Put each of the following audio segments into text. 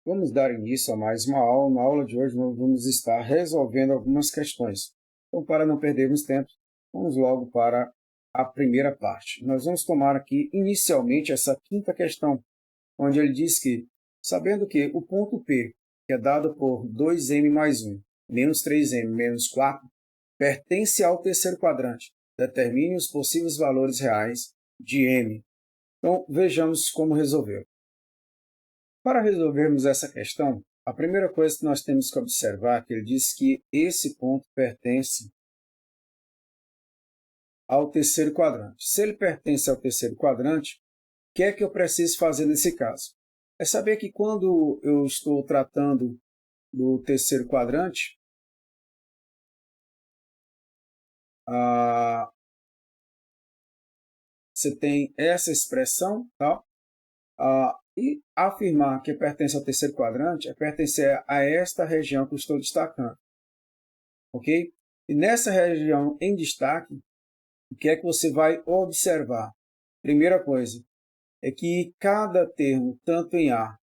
Vamos dar início a mais uma aula. Na aula de hoje nós vamos estar resolvendo algumas questões. Então, para não perdermos tempo, vamos logo para a primeira parte. Nós vamos tomar aqui inicialmente essa quinta questão, onde ele diz que, sabendo que o ponto P, que é dado por 2m mais 1, menos 3m menos 4, pertence ao terceiro quadrante. Determine os possíveis valores reais de m. Então, vejamos como resolver. Para resolvermos essa questão, a primeira coisa que nós temos que observar é que ele diz que esse ponto pertence ao terceiro quadrante. Se ele pertence ao terceiro quadrante, o que é que eu preciso fazer nesse caso? É saber que quando eu estou tratando do terceiro quadrante, você tem essa expressão, tá? E afirmar que pertence ao terceiro quadrante é pertencer a esta região que eu estou destacando. Ok? E nessa região em destaque, o que é que você vai observar? Primeira coisa é que cada termo, tanto em A,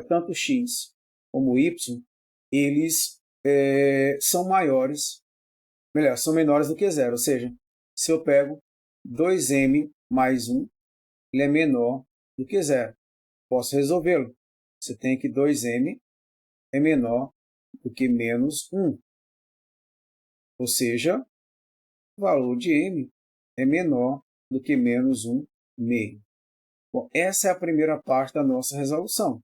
tanto x como y, eles são são menores do que zero. Ou seja, se eu pego 2m mais 1, ele é menor do que zero. Posso resolvê-lo. Você tem que 2m é menor do que menos 1. Ou seja, o valor de m é menor do que menos 1 meio. Bom, essa é a primeira parte da nossa resolução.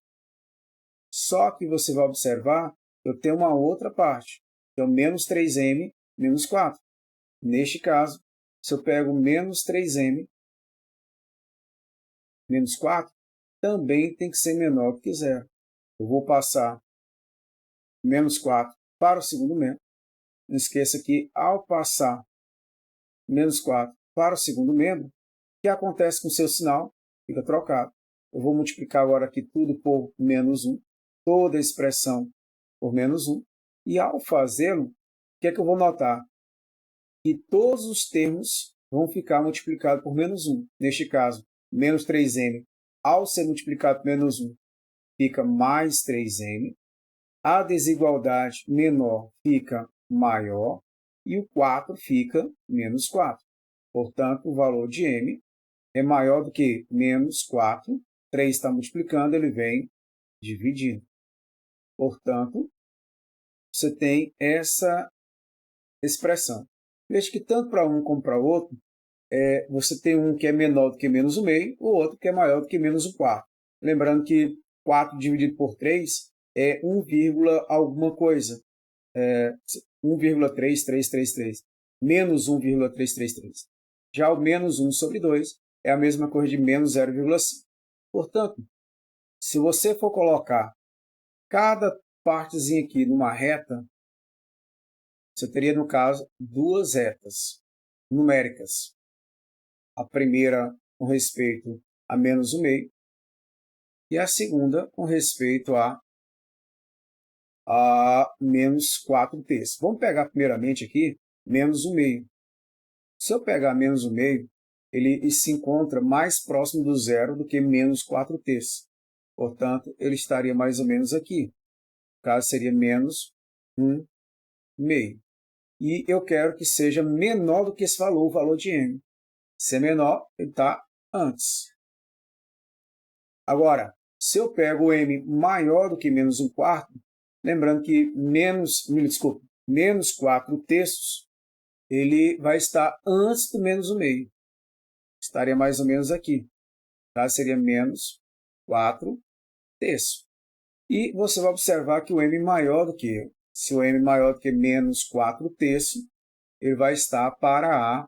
Só que você vai observar que eu tenho uma outra parte, que é o menos 3m menos 4. Neste caso, se eu pego menos 3m menos 4, também tem que ser menor do que zero. Eu vou passar menos 4 para o segundo membro. Não esqueça que, ao passar menos 4 para o segundo membro, o que acontece com o seu sinal? Fica trocado. Eu vou multiplicar agora aqui tudo por menos 1, toda a expressão por menos 1, e ao fazê-lo, o que é que eu vou notar? Que todos os termos vão ficar multiplicados por menos 1. Neste caso, menos 3m, ao ser multiplicado por menos 1, fica mais 3m. A desigualdade menor fica maior e o 4 fica menos 4. Portanto, o valor de m é maior do que menos 4. 3 está multiplicando, ele vem dividindo. Portanto, você tem essa expressão. Veja que tanto para um como para outro, você tem um que é menor do que menos 1 meio, o outro que é maior do que menos 1 quarto. Lembrando que 4 dividido por 3 é 1, alguma coisa. 1,3333. Menos 1,333. Já o menos 1 sobre 2 é a mesma coisa de menos 0,5. Portanto, se você for colocar cada partezinha aqui numa reta, você teria, no caso, duas retas numéricas. A primeira com respeito a menos 1 meio e a segunda com respeito a menos 4 terços. Vamos pegar primeiramente aqui menos 1 meio. Se eu pegar menos 1 meio, ele se encontra mais próximo do zero do que menos 4 terços. Portanto, ele estaria mais ou menos aqui. No caso, seria menos 1 meio. E eu quero que seja menor do que esse valor, o valor de m. Se é menor, ele está antes. Agora, se eu pego o m maior do que menos 1 quarto, lembrando que menos 4 terços, ele vai estar antes do menos 1 meio. Estaria mais ou menos aqui. Tá? Seria menos 4 terços. E você vai observar que o m maior do que eu. Se o m maior do que menos 4 terços, ele vai estar para a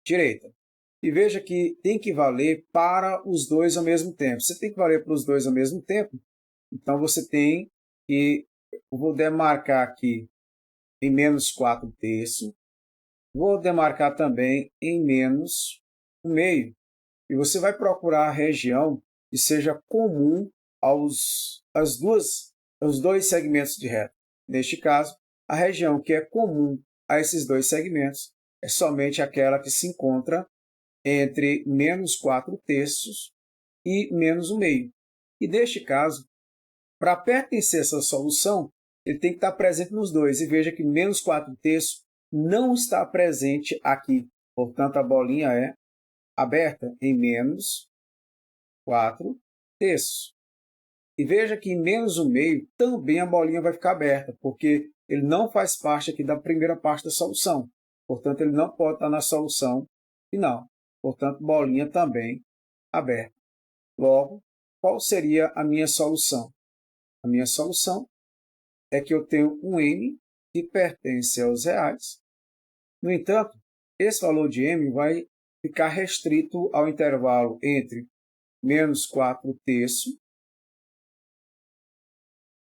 direita. E veja que tem que valer para os dois ao mesmo tempo. Você tem que valer para os dois ao mesmo tempo, então você tem que... Eu vou demarcar aqui em menos 4 terços. Vou demarcar também em menos 1 meio. E você vai procurar a região que seja comum aos dois segmentos de reta. Neste caso, a região que é comum a esses dois segmentos é somente aquela que se encontra entre menos 4 terços e menos 1 meio. E neste caso, para pertencer a essa solução, ele tem que estar presente nos dois. E veja que menos 4/3 não está presente aqui. Portanto, a bolinha é aberta em menos 4/3. E veja que em menos 1/2 também a bolinha vai ficar aberta, porque ele não faz parte aqui da primeira parte da solução. Portanto, ele não pode estar na solução final. Portanto, bolinha também aberta. Logo, qual seria a minha solução? A minha solução é que eu tenho um m que pertence aos reais. No entanto, esse valor de m vai ficar restrito ao intervalo entre menos 4/3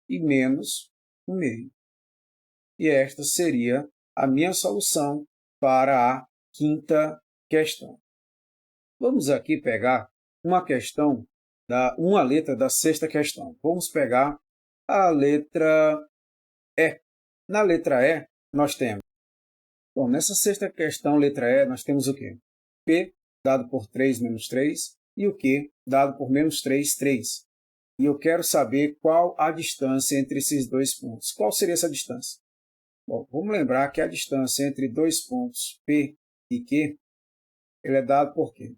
e menos 1/2. E esta seria a minha solução para a quinta questão. Vamos aqui pegar uma questão, uma letra da sexta questão. Vamos pegar a letra E. Na letra E, nós temos... Bom, nessa sexta questão, letra E, nós temos o quê? P dado por 3 menos 3 e o Q dado por menos 3, 3. E eu quero saber qual a distância entre esses dois pontos. Qual seria essa distância? Bom, vamos lembrar que a distância entre dois pontos P e Q ele é dado por quê?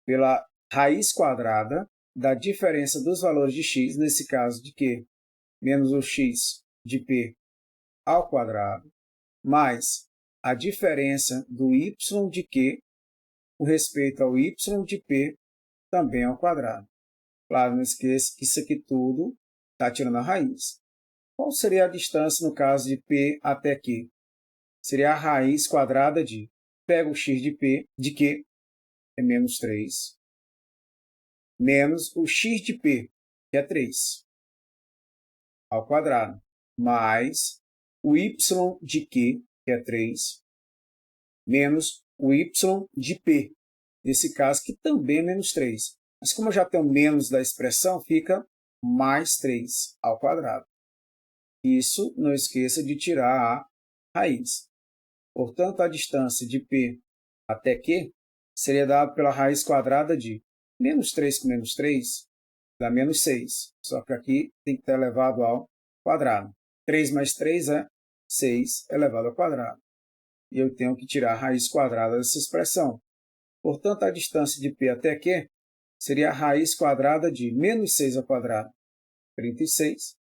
Pela raiz quadrada da diferença dos valores de x, nesse caso de Q, menos o x de P ao quadrado, mais a diferença do y de Q com respeito ao y de P também ao quadrado. Claro, não esqueça que isso aqui tudo está tirando a raiz. Qual seria a distância no caso de P até Q? Seria a raiz quadrada de... Pega o x de P, de Q, é menos 3, menos o x de P, que é 3, ao quadrado, mais o y de Q, que é 3, menos o y de P, nesse caso, que também é menos 3. Mas como eu já tenho menos da expressão, fica mais 3 ao quadrado. Isso, não esqueça de tirar a raiz. Portanto, a distância de P até Q seria dada pela raiz quadrada de menos 3 com menos 3, dá menos 6. Só que aqui tem que estar elevado ao quadrado. 3 mais 3 é 6 elevado ao quadrado. E eu tenho que tirar a raiz quadrada dessa expressão. Portanto, a distância de P até Q seria a raiz quadrada de menos 6 ao quadrado, 36.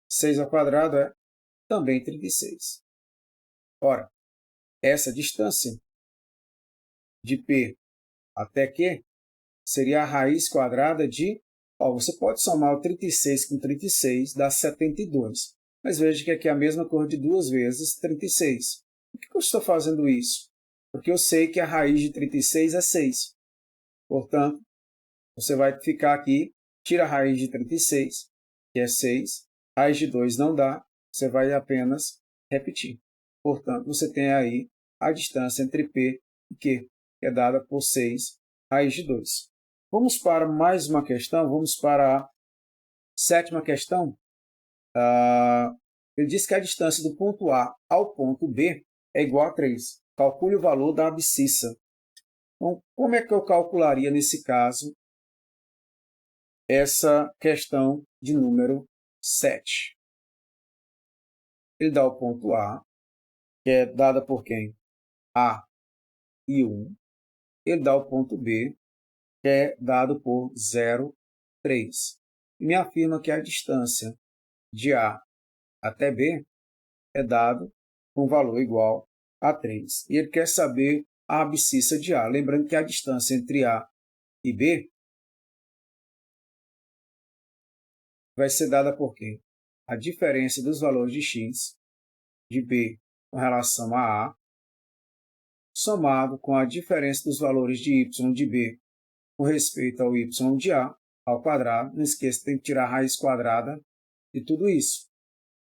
6 ao quadrado é também 36. Ora, essa distância de P até Q seria a raiz quadrada de... você pode somar o 36 com 36, dá 72. Mas veja que aqui é a mesma cor de 2 vezes 36. Por que eu estou fazendo isso? Porque eu sei que a raiz de 36 é 6. Portanto, você vai ficar aqui, tira a raiz de 36, que é 6. Raiz de 2 não dá, você vai apenas repetir. Portanto, você tem aí a distância entre P e Q, que é dada por 6 raiz de 2. Vamos para mais uma questão, vamos para a sétima questão. Ele diz que a distância do ponto A ao ponto B é igual a 3. Calcule o valor da abscissa. Então, como é que eu calcularia, nesse caso, essa questão de número 7? Ele dá o ponto A, que é dada por quem? A e 1. Ele dá o ponto B, que é dado por 0, 3. E me afirma que a distância de A até B é dado com valor igual a 3. E ele quer saber a abscissa de A. Lembrando que a distância entre A e B vai ser dada por quê? A diferença dos valores de x de B com relação a A, somado com a diferença dos valores de y de B com respeito ao y de A, ao quadrado. Não esqueça, tem que tirar a raiz quadrada de tudo isso,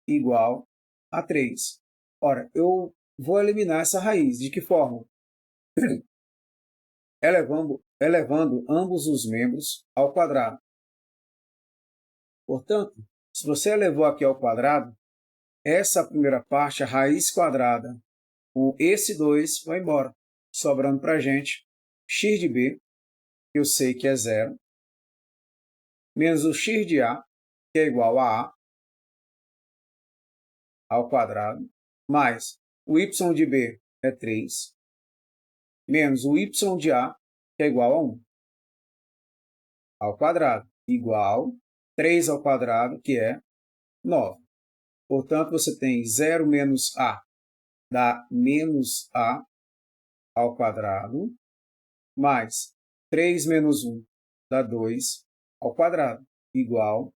igual a 3. Ora, eu vou eliminar essa raiz. De que forma? Elevando ambos os membros ao quadrado. Portanto, se você elevou aqui ao quadrado, essa primeira parte, a raiz quadrada, com esse 2, vai embora, sobrando para a gente x de b, que eu sei que é 0, menos o x de A, que é igual a A ao quadrado, mais o y de B é 3, menos o y de A, que é igual a 1, ao quadrado, igual 3 ao quadrado, que é 9. Portanto, você tem 0 menos A dá menos A ao quadrado, mais 3 menos 1 dá 2 ao quadrado, igual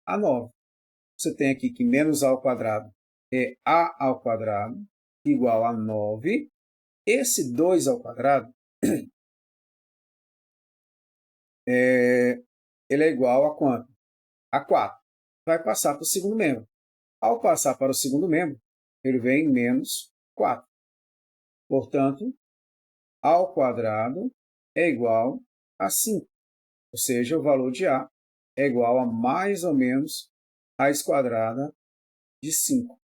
a 9. Você tem aqui que menos A ao quadrado é A ao quadrado, igual a 9. Esse 2 ao quadrado ele é igual a quanto? A 4. Vai passar para o segundo membro. Ao passar para o segundo membro, ele vem menos 4. Portanto, A ao quadrado é igual a 5. Ou seja, o valor de A é igual a mais ou menos raiz quadrada de 5. Ou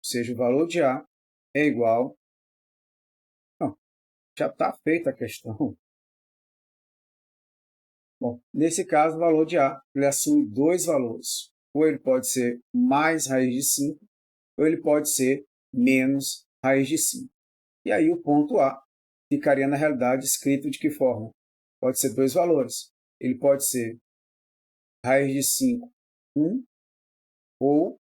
seja, o valor de A é igual... Não, já está feita a questão. Bom, nesse caso, o valor de A ele assume dois valores. Ou ele pode ser mais raiz de 5, ou ele pode ser menos raiz de 5. E aí o ponto A ficaria, na realidade, escrito de que forma? Pode ser dois valores. Ele pode ser raiz de 5, 1, ou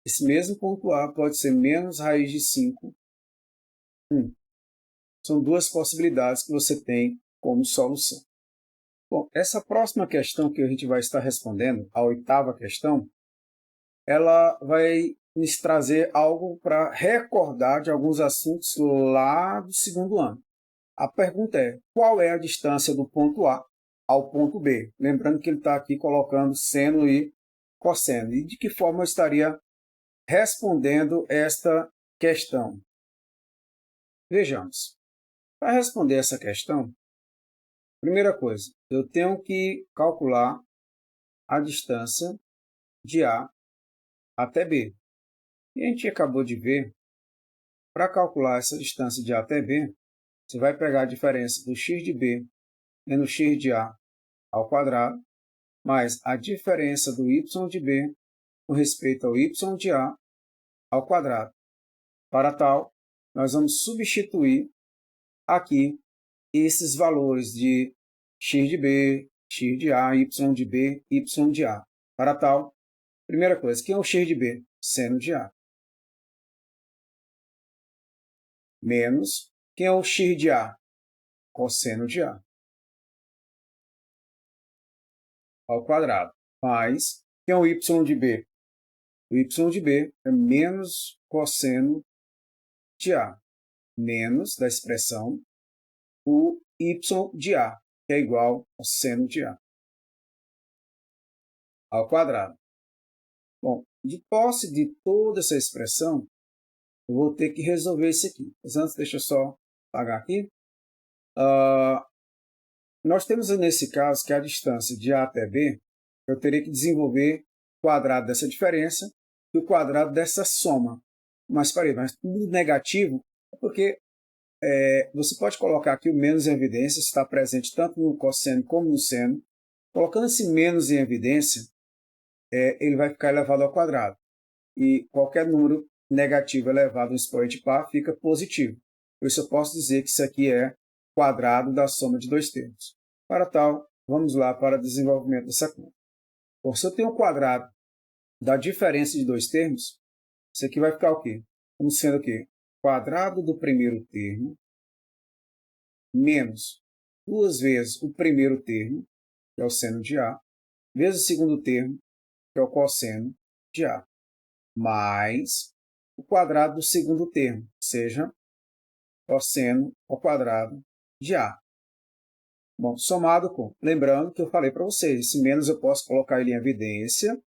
esse mesmo ponto A pode ser menos raiz de 5, 1. São duas possibilidades que você tem como solução. Bom, essa próxima questão que a gente vai estar respondendo, a oitava questão, ela vai nos trazer algo para recordar de alguns assuntos lá do segundo ano. A pergunta é, qual é a distância do ponto A ao ponto B? Lembrando que ele está aqui colocando seno e cosseno. E de que forma eu estaria respondendo esta questão? Vejamos. Para responder essa questão, primeira coisa, eu tenho que calcular a distância de A até B. E a gente acabou de ver, para calcular essa distância de A até B, você vai pegar a diferença do x de B menos x de A ao quadrado, mais a diferença do y de B com respeito ao y de A ao quadrado. Para tal, nós vamos substituir aqui esses valores de x de B, x de A, y de B, y de A. Para tal, primeira coisa, quem é o x de B? Seno de A. Menos, quem é o x de A? Cosseno de A. Ao quadrado. Mais, quem é o y de B? O y de B é menos cosseno de A. Menos da expressão o y de A, que é igual ao seno de A. Ao quadrado. Bom, de posse de toda essa expressão, eu vou ter que resolver isso aqui. Mas antes, deixa eu só apagar aqui. Nós temos nesse caso que a distância de A até B, eu teria que desenvolver o quadrado dessa diferença e o quadrado dessa soma. Mas tudo negativo é porque você pode colocar aqui o menos em evidência, está presente tanto no cosseno como no seno. Colocando esse menos em evidência, ele vai ficar elevado ao quadrado. E qualquer número negativo elevado ao expoente par fica positivo. Por isso eu posso dizer que isso aqui é quadrado da soma de dois termos. Para tal, vamos lá para o desenvolvimento dessa conta. Bom, se eu tenho o quadrado da diferença de dois termos, isso aqui vai ficar o quê? Como sendo o quê? Quadrado do primeiro termo menos duas vezes o primeiro termo, que é o seno de A, vezes o segundo termo, que é o cosseno de A, mais o quadrado do segundo termo, ou seja, cosseno ao quadrado de A. Bom, somado com, lembrando que eu falei para vocês, esse menos eu posso colocar ele em evidência,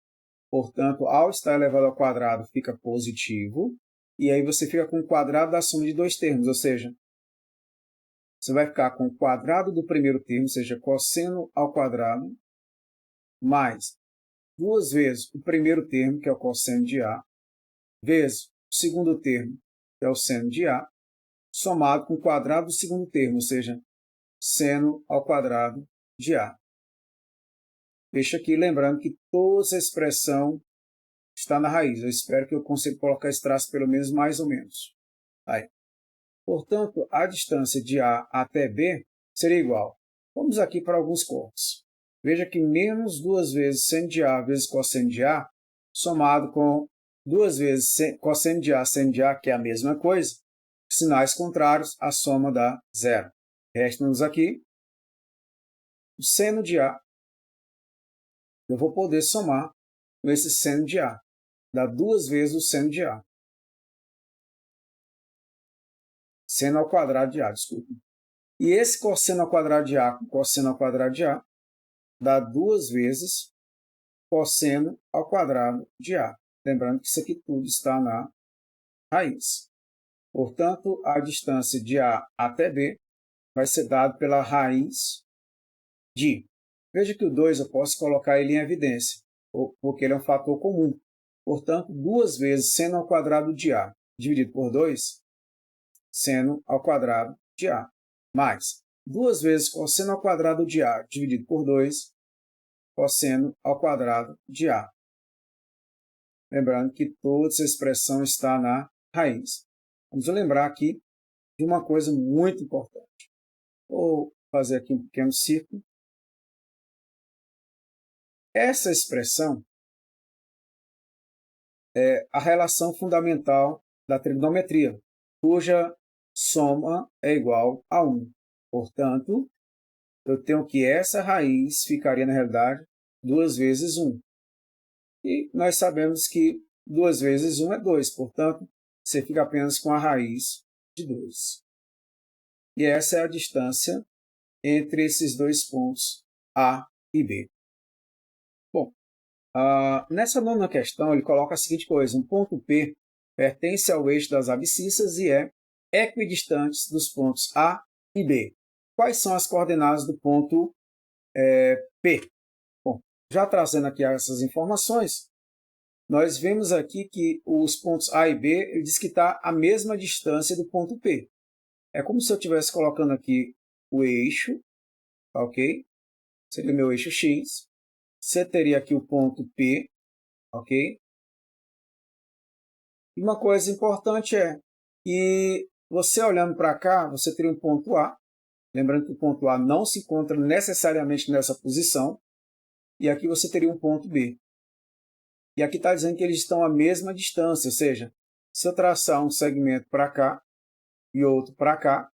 portanto, ao estar elevado ao quadrado fica positivo, e aí você fica com o quadrado da soma de dois termos, ou seja, você vai ficar com o quadrado do primeiro termo, ou seja, cosseno ao quadrado, mais duas vezes o primeiro termo, que é o cosseno de A, vezes o segundo termo, que é o seno de A, somado com o quadrado do segundo termo, ou seja, seno ao quadrado de A. Deixa aqui, lembrando que toda essa expressão está na raiz. Eu espero que eu consiga colocar esse traço pelo menos mais ou menos. Aí. Portanto, a distância de A até B seria igual. Vamos aqui para alguns cortes. Veja que menos 2 vezes seno de A vezes cosseno de A, somado com 2 vezes cosseno de A, seno de A, que é a mesma coisa, sinais contrários, a soma dá zero. Resta-nos aqui o seno de A. Eu vou poder somar com esse seno de A. Dá 2 vezes o seno de A. Seno ao quadrado de A, desculpa. E esse cosseno ao quadrado de A com cosseno ao quadrado de A dá 2 vezes cosseno ao quadrado de A. Lembrando que isso aqui tudo está na raiz. Portanto, a distância de A até B vai ser dada pela raiz de. Veja que o 2 eu posso colocar ele em evidência, porque ele é um fator comum. Portanto, 2 vezes seno ao quadrado de A dividido por 2, seno ao quadrado de A, mais 2 vezes cosseno ao quadrado de A dividido por 2, cosseno ao quadrado de A. Lembrando que toda essa expressão está na raiz. Vamos lembrar aqui de uma coisa muito importante. Vou fazer aqui um pequeno círculo. Essa expressão é a relação fundamental da trigonometria, cuja soma é igual a 1. Portanto, eu tenho que essa raiz ficaria, na realidade, 2 vezes 1. E nós sabemos que 2 vezes 1 é 2, portanto, você fica apenas com a raiz de 2. E essa é a distância entre esses dois pontos A e B. Bom, nessa nona questão, ele coloca a seguinte coisa: um ponto P pertence ao eixo das abscissas e é equidistante dos pontos A e B. Quais são as coordenadas do ponto P? Bom, já trazendo aqui essas informações, nós vemos aqui que os pontos A e B, ele diz que está a mesma distância do ponto P. É como se eu estivesse colocando aqui o eixo, ok? Seria o meu eixo X. Você teria aqui o ponto P, ok? E uma coisa importante é que você olhando para cá, você teria um ponto A. Lembrando que o ponto A não se encontra necessariamente nessa posição. E aqui você teria um ponto B. E aqui está dizendo que eles estão à mesma distância, ou seja, se eu traçar um segmento para cá e outro para cá,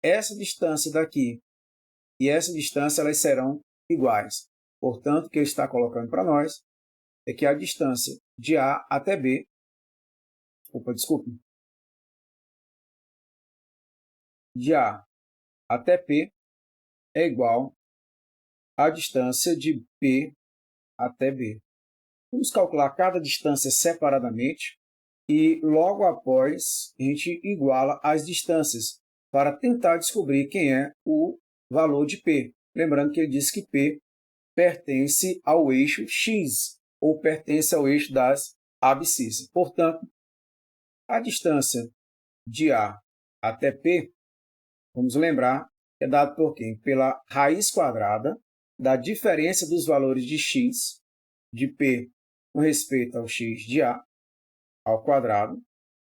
essa distância daqui e essa distância elas serão iguais. Portanto, o que ele está colocando para nós é que a distância de A até B, de A até P é igual à distância de P até B. Vamos calcular cada distância separadamente e logo após a gente iguala as distâncias para tentar descobrir quem é o valor de P. Lembrando que ele disse que P pertence ao eixo X, ou pertence ao eixo das abscissas. Portanto, a distância de A até P, vamos lembrar, é dada por quem? Pela raiz quadrada da diferença dos valores de X, de P, com respeito ao X de A, ao quadrado,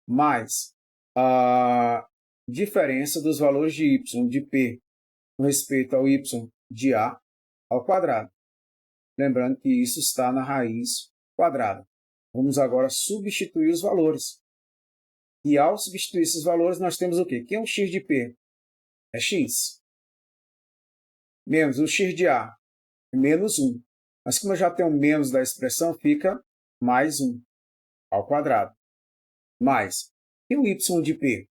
mais a diferença dos valores de Y, de P, com respeito ao Y de A, ao quadrado. Lembrando que isso está na raiz quadrada. Vamos agora substituir os valores. E ao substituir esses valores, nós temos o quê? Quem é o x de P? É x. Menos o x de A é menos 1. Mas como eu já tenho menos da expressão, fica mais 1 ao quadrado. Mais, quem é o y de P?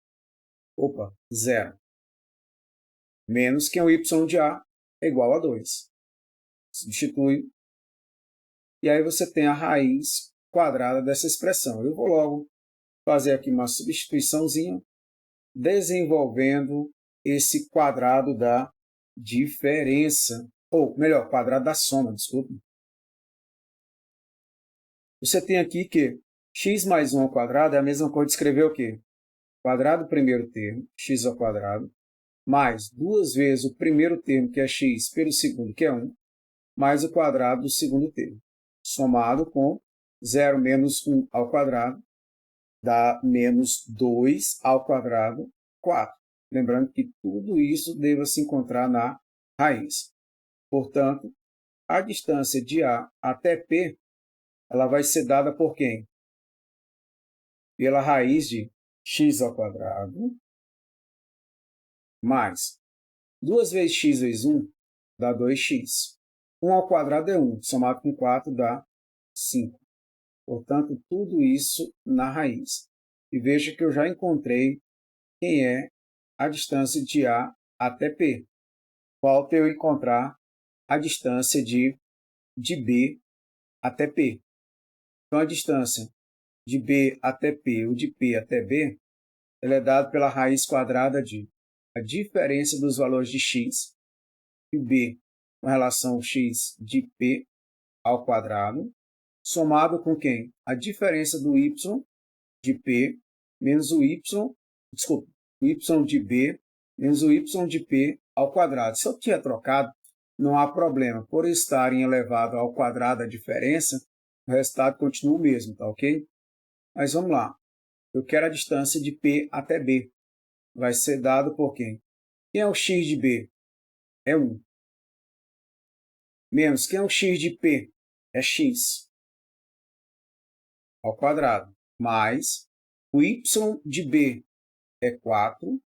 Opa, 0. Menos quem é o y de A é igual a 2. Substitui. E aí você tem a raiz quadrada dessa expressão. Eu vou logo fazer aqui uma substituiçãozinha, desenvolvendo esse quadrado da diferença. Ou, melhor, quadrado da soma, desculpa. Você tem aqui que x mais 1 ao quadrado é a mesma coisa de escrever o quê? Quadrado do primeiro termo, x ao quadrado, mais 2 vezes o primeiro termo, que é x, pelo segundo, que é 1, mais o quadrado do segundo termo, somado com 0 menos 1 ao quadrado, dá menos 2 ao quadrado, 4. Lembrando que tudo isso deva se encontrar na raiz. Portanto, a distância de A até P, ela vai ser dada por quem? Pela raiz de x ao quadrado, mais 2 vezes x vezes 1 dá 2x. 1 ao quadrado é 1, somado com 4 dá 5. Portanto, tudo isso na raiz. E veja que eu já encontrei quem é a distância de A até P. Falta eu encontrar a distância de B até P. Então, a distância de B até P ou de P até B, ela é dada pela raiz quadrada de a diferença dos valores de x e B com relação ao x de P ao quadrado, somado com quem? A diferença do y de P menos o y de B menos o y de P ao quadrado. Se eu tinha trocado, não há problema. Por estarem elevado ao quadrado a diferença, o resultado continua o mesmo, tá ok? Mas vamos lá. Eu quero a distância de P até B. Vai ser dado por quem? Quem é o x de B? É 1. Menos quem é o x de P? É x ao quadrado. Mais o y de B é 4,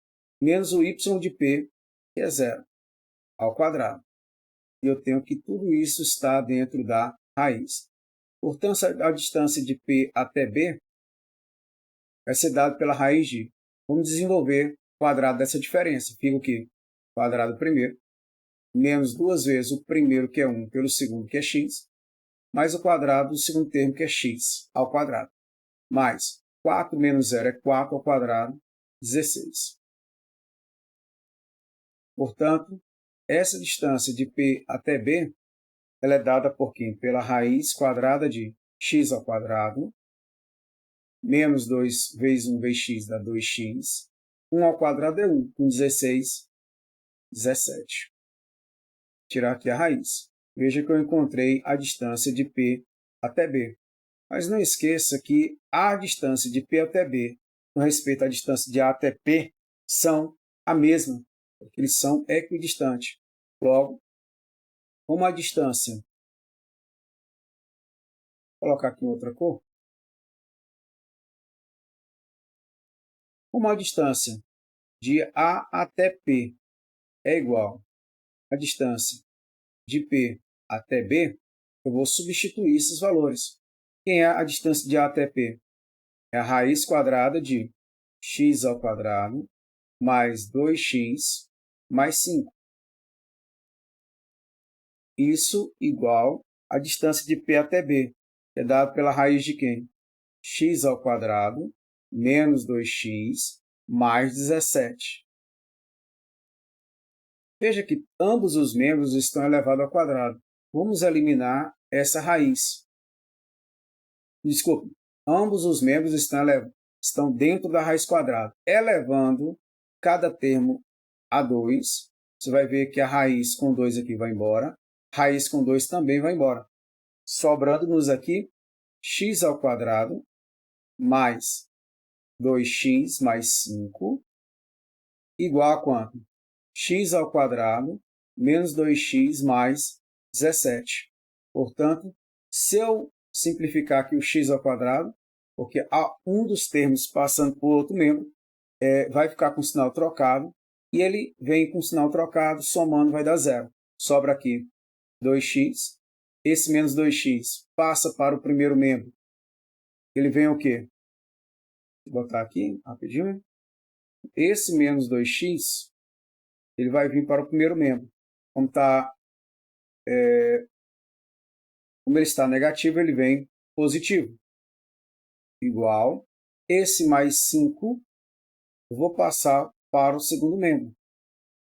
menos o y de P, que é 0, ao quadrado. E eu tenho que tudo isso está dentro da raiz. Portanto, a distância de P até B vai ser dada pela raiz de... Vamos desenvolver o quadrado dessa diferença. Fica o quê? Quadrado primeiro, menos 2 vezes o primeiro, que é 1, pelo segundo, que é x, mais o quadrado do segundo termo, que é x, ao quadrado. Mais 4 menos 0 é 4 ao quadrado, 16. Portanto, essa distância de P até B, ela é dada por quem? Pela raiz quadrada de x ao quadrado, menos 2 vezes 1 vezes x dá 2x, 1 ao quadrado é 1, com 16, 17. Tirar aqui a raiz. Veja que eu encontrei a distância de P até B. Mas não esqueça que a distância de P até B, com respeito à distância de A até P, são a mesma, porque eles são equidistantes. Logo, como a distância... Vou colocar aqui em outra cor. Como a distância de A até P é igual à distância de P até B, eu vou substituir esses valores. Quem é a distância de A até P? É a raiz quadrada de x ao quadrado mais 2x mais 5. Isso igual à distância de P até B, que é dado pela raiz de quem? X ao quadrado menos 2x mais 17. Veja que ambos os membros estão elevados ao quadrado. Vamos eliminar essa raiz. Desculpe, ambos os membros estão dentro da raiz quadrada. Elevando cada termo a 2, você vai ver que a raiz com 2 aqui vai embora, raiz com 2 também vai embora. Sobrando-nos aqui x ao quadrado mais 2x mais 5 igual a quanto? X ao quadrado menos 2x mais 17. Portanto, se eu simplificar aqui o x ao quadrado, porque há um dos termos passando por outro membro, vai ficar com o sinal trocado, e ele vem com o sinal trocado, somando vai dar 0. Sobra aqui 2x, esse menos 2x passa para o primeiro membro. Ele vem o quê? Vou botar aqui rapidinho. Esse menos 2x, ele vai vir para o primeiro membro. Como ele está negativo, ele vem positivo. Igual, esse mais 5, eu vou passar para o segundo membro.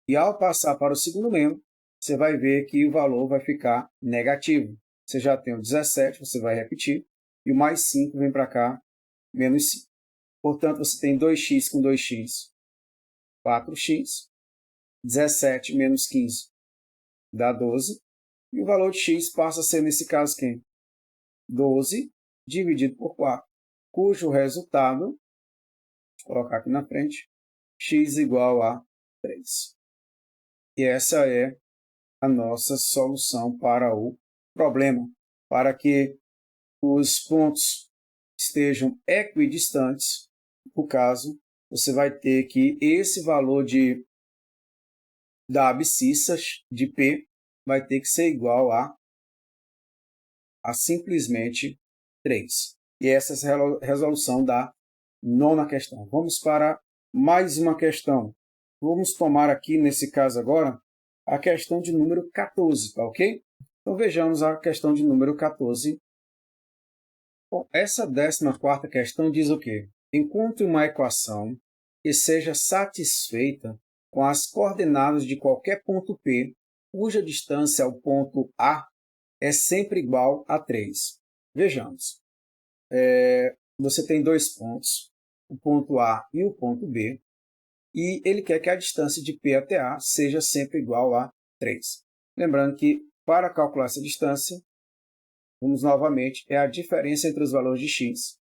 E ao passar para o segundo membro, você vai ver que o valor vai ficar negativo. Você já tem o 17, você vai repetir, e o mais 5 vem para cá, menos 5. Portanto, você tem 2x com 2x, 4x, 17 menos 15 dá 12, E o valor de x passa a ser, nesse caso, quem? 12 dividido por 4, cujo resultado, vou colocar aqui na frente, x igual a 3. E essa é a nossa solução para o problema. Para que os pontos estejam equidistantes, no caso, você vai ter que esse valor da abscissa de P vai ter que ser igual a simplesmente 3. E essa é a resolução da 9ª questão. Vamos para mais uma questão. Vamos tomar aqui, nesse caso agora, a questão de número 14, tá ok? Então vejamos a questão de número 14. Bom, essa 14ª questão diz o quê? Encontre uma equação que seja satisfeita com as coordenadas de qualquer ponto P, cuja distância ao ponto A é sempre igual a 3. Vejamos. Você tem dois pontos, o ponto A e o ponto B, e ele quer que a distância de P até A seja sempre igual a 3. Lembrando que, para calcular essa distância, vamos novamente, é a diferença entre os valores de x,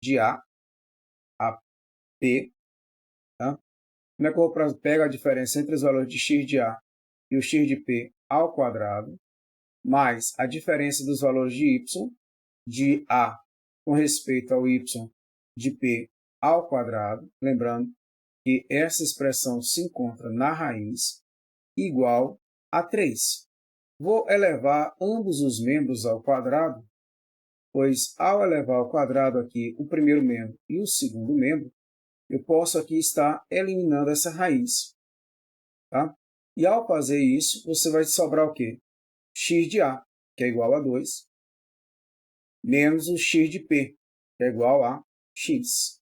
de A a P. Tá? Como é que eu pego a diferença entre os valores de x de A e o x de P ao quadrado, mais a diferença dos valores de y, de A com respeito ao y de P ao quadrado, lembrando que essa expressão se encontra na raiz, igual a 3. Vou elevar ambos os membros ao quadrado, pois ao elevar ao quadrado aqui o primeiro membro e o segundo membro, eu posso aqui estar eliminando essa raiz. Tá? E ao fazer isso, você vai sobrar o quê? X de A, que é igual a 2, menos o x de P, que é igual a x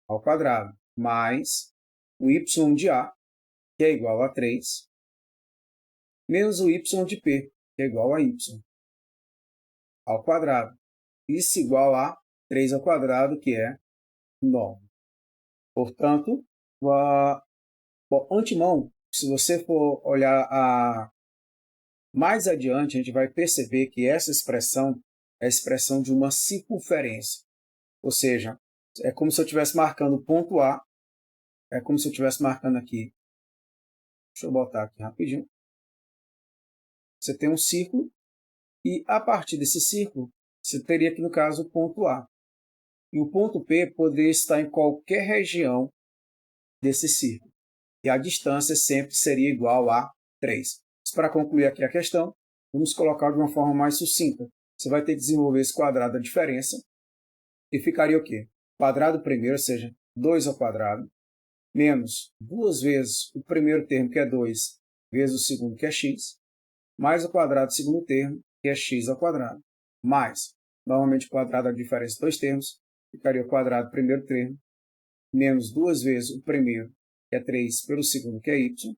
ao quadrado, mais o y de A, que é igual a 3, menos o y de P, que é igual a y ao quadrado. Isso igual a 3 ao quadrado, que é 9. Portanto, antemão, se você for olhar mais adiante, a gente vai perceber que essa expressão é a expressão de uma circunferência. Ou seja, é como se eu estivesse marcando o ponto A, é como se eu estivesse marcando aqui. Deixa eu botar aqui rapidinho. Você tem um círculo e, a partir desse círculo, você teria aqui, no caso, o ponto A. E o ponto P poderia estar em qualquer região desse círculo. E a distância sempre seria igual a 3. Mas, para concluir aqui a questão, vamos colocar de uma forma mais sucinta. Você vai ter que desenvolver esse quadrado da diferença. E ficaria o quê? Quadrado primeiro, ou seja, 2 ao quadrado, menos 2 vezes o primeiro termo, que é 2, vezes o segundo, que é x, mais o quadrado do segundo termo, que é x ao quadrado, mais, normalmente o quadrado da diferença de dois termos, ficaria o quadrado do primeiro termo, menos 2 vezes o primeiro, que é 3, pelo segundo, que é y,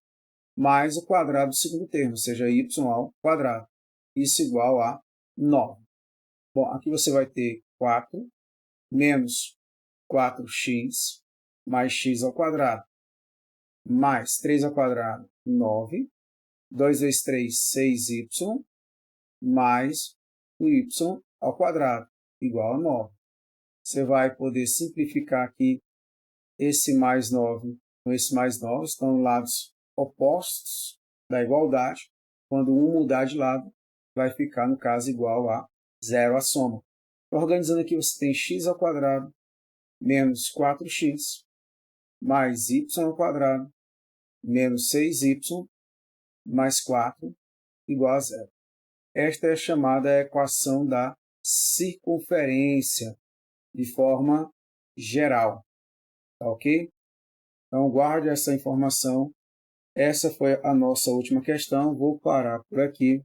mais o quadrado do segundo termo, ou seja, y ao quadrado. Isso igual a 9. Bom, aqui você vai ter 4 menos 4x mais x ao quadrado, mais 3 ao quadrado, 9. 2 vezes 3, 6y, mais o y ao quadrado, igual a 9. Você vai poder simplificar aqui esse mais 9 com esse mais 9, estão em lados opostos da igualdade. Quando um mudar de lado, vai ficar, no caso, igual a 0 a soma. Organizando aqui, você tem x ao quadrado menos 4x mais y ao quadrado menos 6y mais 4 igual a 0. Esta é a chamada equação da circunferência de forma geral. Tá ok? Então, guarde essa informação. Essa foi a nossa última questão. Vou parar por aqui.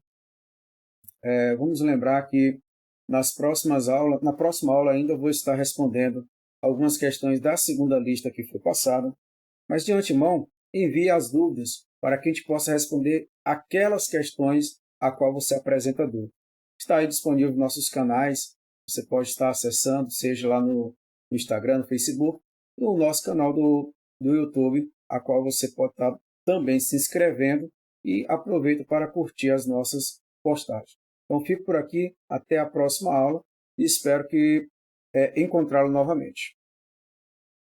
Vamos lembrar que na próxima aula ainda vou estar respondendo algumas questões da segunda lista que foi passada. Mas, de antemão, envie as dúvidas para que a gente possa responder aquelas questões a qual você apresenta dúvida. Está aí disponível nos nossos canais, você pode estar acessando, seja lá no Instagram, no Facebook, no nosso canal do YouTube, a qual você pode estar também se inscrevendo e aproveita para curtir as nossas postagens. Então fico por aqui, até a próxima aula e espero que encontrá-lo novamente.